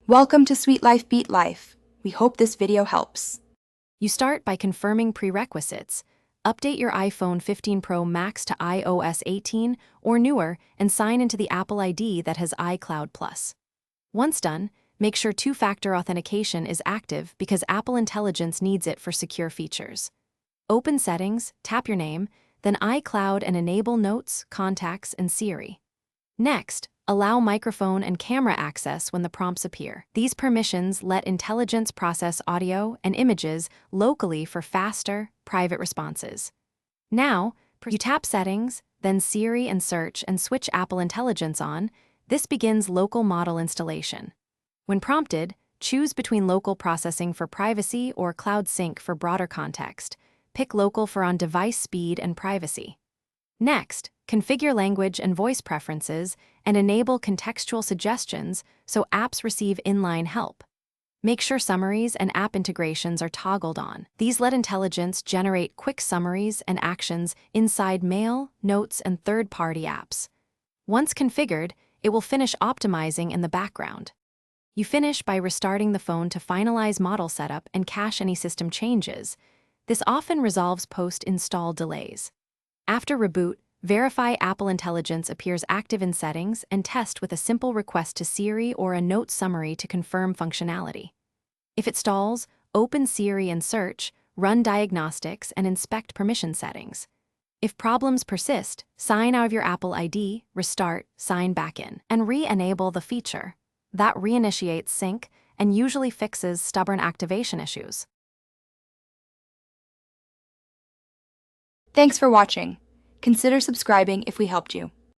Welcome to Sweet Life Beat Life. We hope this video helps. You start by confirming prerequisites. Update your iPhone 15 Pro Max to iOS 18 or newer and sign into the Apple ID that has iCloud Plus. Once done, make sure two-factor authentication is active because Apple Intelligence needs it for secure features. Open Settings, tap your name, then iCloud and enable Notes, Contacts, and Siri. Next, allow microphone and camera access when the prompts appear. These permissions let Intelligence process audio and images locally for faster, private responses. Now, you tap Settings, then Siri and Search and switch Apple Intelligence on. This begins local model installation. When prompted, choose between local processing for privacy or cloud sync for broader context. Pick local for on-device speed and privacy. Next, configure language and voice preferences and enable contextual suggestions so apps receive inline help. Make sure summaries and app integrations are toggled on. These let Intelligence generate quick summaries and actions inside Mail, Notes, and third-party apps. Once configured, it will finish optimizing in the background. You finish by restarting the phone to finalize model setup and cache any system changes. This often resolves post-install delays. After reboot, verify Apple Intelligence appears active in settings and test with a simple request to Siri or a note summary to confirm functionality. If it stalls, open Siri and Search, run diagnostics, and inspect permission settings. If problems persist, sign out of your Apple ID, restart, sign back in, and re-enable the feature. That reinitiates sync and usually fixes stubborn activation issues. Thanks for watching. Consider subscribing if we helped you.